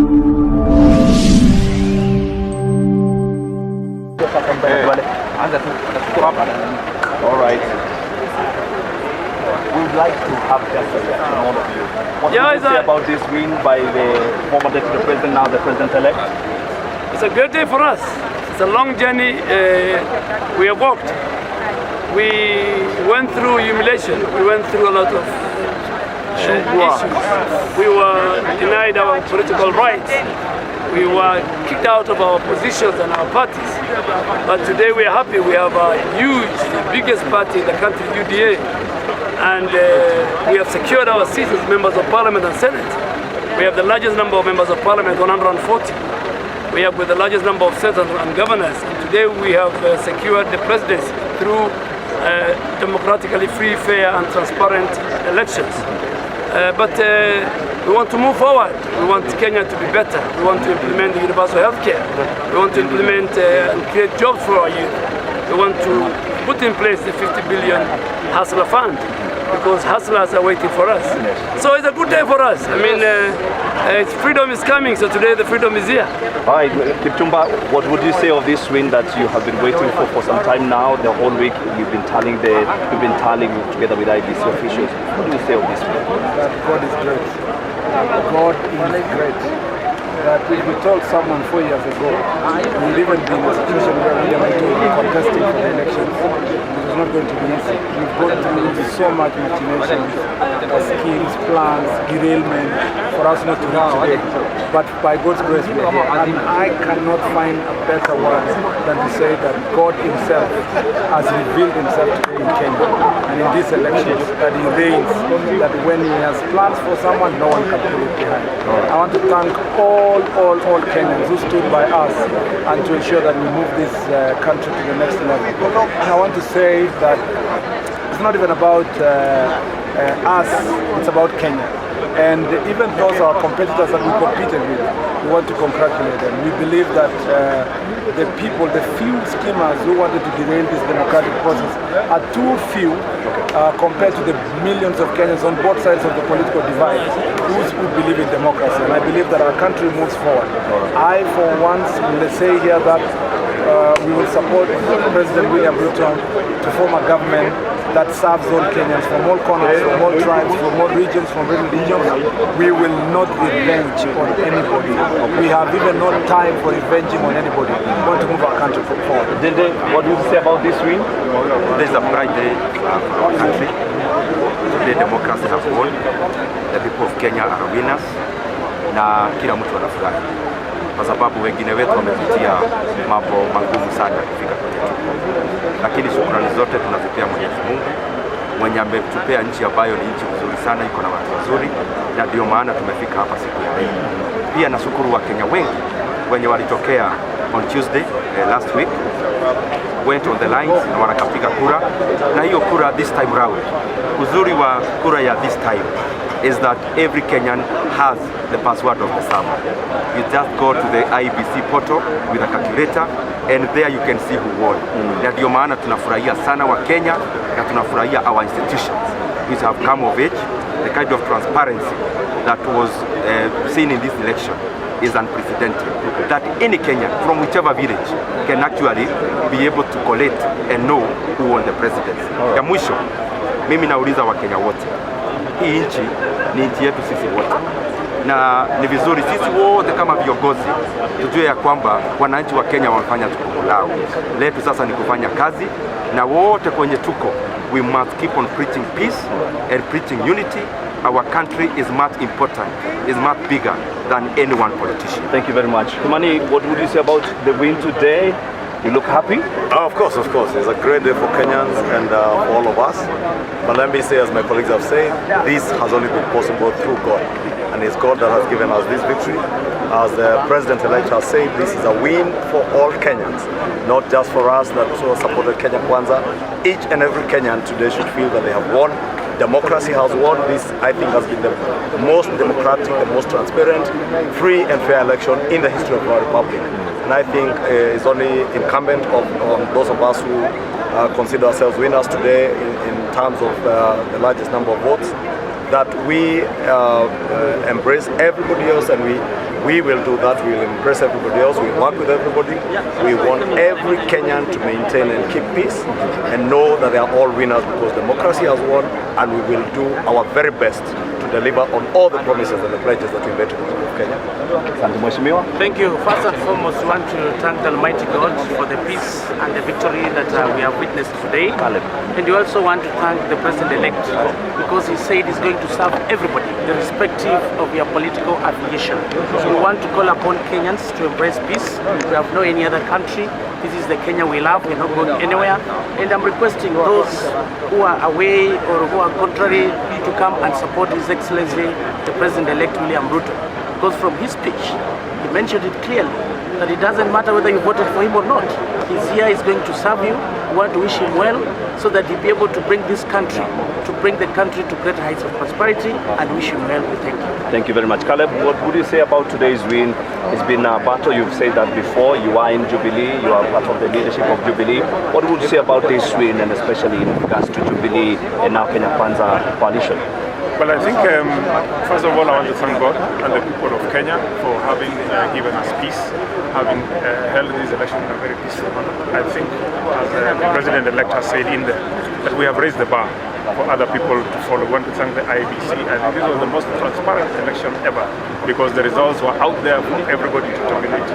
All right. We would like to have justice from all of you. What do you say about this win by the former deputy president, now the president-elect? It's a great day for us. It's a long journey we have walked. We went through humiliation. We went through a lot of issues. We were denied our political rights. We were kicked out of our positions and our parties. But today we are happy. We have a huge, the biggest party in the country, UDA. And we have secured our seats as members of parliament and senate. We have the largest number of members of parliament, 140. We have with the largest number of senators and governors. And today we have secured the presidency through democratically free, fair and transparent elections. But we want to move forward. We want Kenya to be better. We want to implement the universal health care. We want to implement and create jobs for our youth. We want to put in place the 50 billion hustler fund, because hustlers are waiting for us. So it's a good day for us. I mean, freedom is coming, so today the freedom is here. All right, Kipchumba, what would you say of this win that you have been waiting for some time now? The whole week you've been tallying together with IBC officials. What do you say of this win? That God is great. God is great. That if we told someone 4 years ago, we would even be in a situation where we are going to be contesting for the elections. It's not going to be easy. We've gone through so much machinations, schemes, plans, derailment for us not to reach today. But by God's grace we are here. And I cannot find a better word than to say that God himself has revealed himself today in Kenya and in these elections, that he reigns, that when he has plans for someone, no one can pull it behind. I want to thank all Kenyans who stood by us and to ensure that we move this country to the next level. And I want to say that it's not even about us, it's about Kenya. And even those our competitors that we competed with, we want to congratulate them. We believe that the people, the few schemers who wanted to derail this democratic process are too few compared to the millions of Kenyans on both sides of the political divide who believe in democracy. And I believe that our country moves forward. I, for once, will say here that we will support President William Ruto to form a government that serves all Kenyans from all corners, from all tribes, from all regions, from all religions. We will not revenge on anybody. We have even no time for revenging on anybody. We want to move our country forward. Dende, what do you say about this win? Today is a bright day for our country. Today democracy has won. The people of Kenya are winners. Na kila mtu anafurahi. Kwa sababu wengine wetu wamepitia mambo magumu sana kufika kwenye tuko. Lakini shukrani zote tunazipea Mwenyezi Mungu mwenye ametupea nchi ambayo ni nchi nzuri sana, iko na watu wazuri, na ndio maana tumefika hapa siku ya leo. Pia nashukuru Wakenya wengi wenye walitokea on Tuesday last week, went on the lines na wanakapiga kura, na hiyo kura this time round. Uzuri wa kura ya this time is that every Kenyan has the password of the server. You just go to the IBC portal with a calculator and there you can see who won. Na ndio maana tunafurahia sana wa Kenya na tunafurahia our institutions which have come of age. The kind of transparency that was seen in this election is unprecedented. That any Kenyan from whichever village can actually be able to collate and know who won the presidency. Ya mwisho, mimi nauliza wa Kenya wote. Hii nchi ni nchi yetu sisi wote. Na ni vizuri sisi wote kama viongozi tujue ya kwamba wananchi wa Kenya wamefanya jukumu lao. Letu sasa ni kufanya kazi, na wote kwenye tuko, we must keep on preaching peace and preaching unity. Our country is much important, is much bigger than any one politician. Thank you very much. Kumani, what would you say about the win today? You look happy? Of course. It's a great day for Kenyans and for all of us. But let me say, as my colleagues have said, this has only been possible through God. And it's God that has given us this victory. As the President-elect has said, this is a win for all Kenyans, not just for us that supported Kenya Kwanza. Each and every Kenyan today should feel that they have won. Democracy has won. This, I think, has been the most democratic, the most transparent, free and fair election in the history of our republic. And I think it's only incumbent on those of us who consider ourselves winners today in terms of the largest number of votes, that we embrace everybody else, and we will do that. We will embrace everybody else. We work with everybody. We want every Kenyan to maintain and keep peace and know that they are all winners because democracy has won, and we will do our very best to deliver on all the promises and the pledges that we made to the people of Kenya. Thank you. First and foremost, we want to thank the Almighty God for the peace and the victory that we have witnessed today. And we also want to thank the President-elect because he said he's going to serve everybody, irrespective of your political affiliation. So we want to call upon Kenyans to embrace peace. We have no any other country. This is the Kenya we love. We're not going anywhere. And I'm requesting those who are away or who are contrary to come and support His Excellency, the President-elect William Ruto. Because from his speech, he mentioned it clearly that it doesn't matter whether you voted for him or not. He's here, he's going to serve you. We want to wish him well so that he'll be able to bring this country, to bring the country to greater heights of prosperity, and wish him well. We thank you. Thank you very much. Caleb, what would you say about today's win? It's been a battle, you've said that before. You are in Jubilee, you are part of the leadership of Jubilee. What would you say about this win, and especially in regards to Jubilee and now Kenya Kwanza coalition? Well, I think, first of all, I want to thank God and the people of Kenya for having given us peace, having held this election in a very peaceful manner. I think, as the President-elect has said in there, that we have raised the bar for other people to follow. We want to thank the IEBC, and this was the most transparent election ever because the results were out there for everybody to tabulate.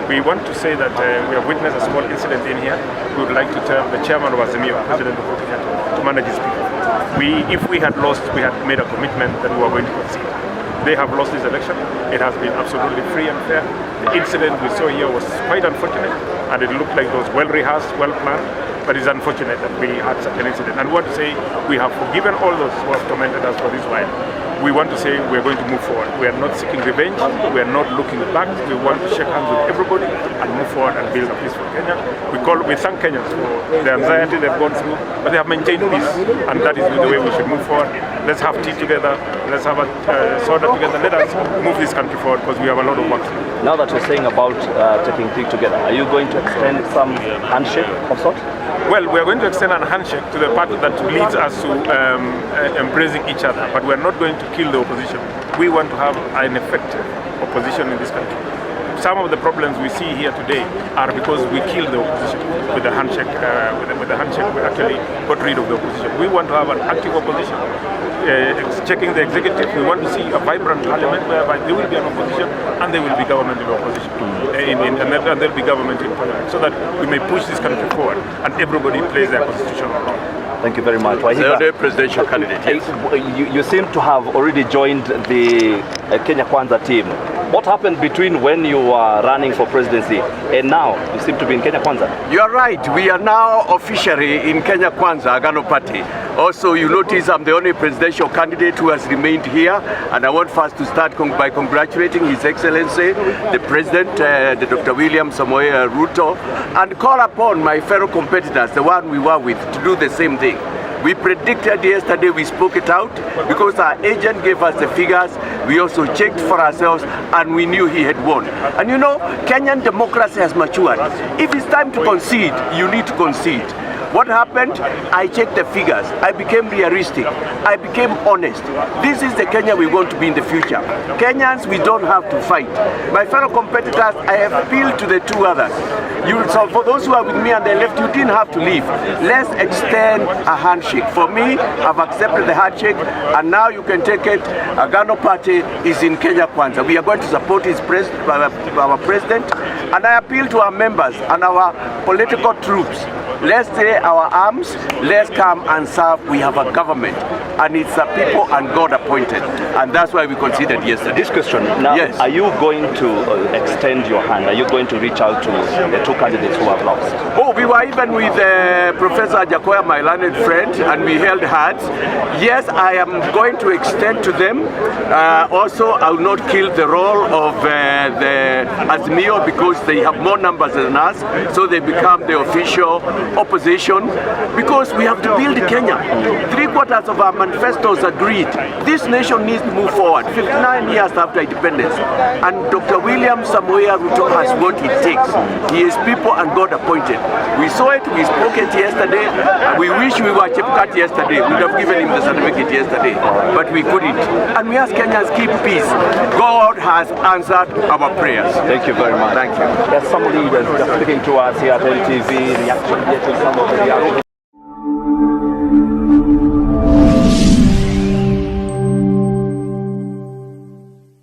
We want to say that we have witnessed a small incident in here. We would like to tell the chairman of Azimio, President Uhuru, to manage his people. If we had lost, we had made a commitment that we were going to concede. They have lost this election. It has been absolutely free and fair. The incident we saw here was quite unfortunate, and it looked like it was well rehearsed, well planned, but it's unfortunate that we had such an incident. And we want to say we have forgiven all those who have tormented us for this while. We want to say we're going to move forward. We are not seeking revenge. We are not looking back. We want to shake hands with everybody and move forward and build a peaceful Kenya. We thank Kenyans for the anxiety they've gone through, but they have maintained peace, and that is the way we should move forward. Let's have tea together. Let's have a soda together. Let us move this country forward because we have a lot of work to do. Now that you're saying about taking tea together, are you going to extend some handshake of sorts? Well, we are going to extend a handshake to the part that leads us to embracing each other, but we are not going to kill the opposition. We want to have an effective opposition in this country. Some of the problems we see here today are because we killed the opposition with the handshake. With the handshake, we actually got rid of the opposition. We want to have an active opposition, checking the executive. We want to see a vibrant parliament whereby there will be an opposition and there will be government in opposition, and there will be government in parliament, so that we may push this country forward and everybody plays their constitutional role. Thank you very much. The presidential candidate. You seem to have already joined the Kenya Kwanza team. What happened between when you were running for presidency and now you seem to be in Kenya Kwanza? You are right. We are now officially in Kenya Kwanza, Agano Party. Also, you notice I'm the only presidential candidate who has remained here, and I want first to start by congratulating His Excellency, the President, Dr. William Samoei Ruto, and call upon my fellow competitors, the one we were with, to do the same thing. We predicted yesterday, we spoke it out because our agent gave us the figures. We also checked for ourselves and we knew he had won. And you know, Kenyan democracy has matured. If it's time to concede, you need to concede. What happened? I checked the figures. I became realistic. I became honest. This is the Kenya we want to be in the future. Kenyans, we don't have to fight. My fellow competitors, I have appealed to the two others. So for those who are with me and they left, you didn't have to leave. Let's extend a handshake. For me, I've accepted the handshake, and now you can take it. Agano Party is in Kenya Kwanza. We are going to support our president, and I appeal to our members and our political troops. Let's say our arms, let's come and serve. We have a government, and it's a people and God appointed, and that's why we considered yesterday. This question, now, yes. Are you going to extend your hand? Are you going to reach out to the two candidates who have lost? Oh, we were even with Professor Jakoya, my learned friend, and we held hands. Yes, I am going to extend to them. Also, I will not kill the role of the Azimio because they have more numbers than us, so they become the official opposition, because we have to build Kenya. 3/4 of our manifestos agreed. This nation needs to move forward. 59 years after independence, and Dr. William Samoei Ruto has what it takes. He is people and God appointed. We saw it, we spoke it yesterday. We wish we were Chepkat yesterday. We would have given him the certificate yesterday, but we couldn't. And we ask Kenyans, keep peace. God has answered our prayers. Thank you very much. Thank you. There's some leaders just speaking to us here at NTV, reaction getting some of the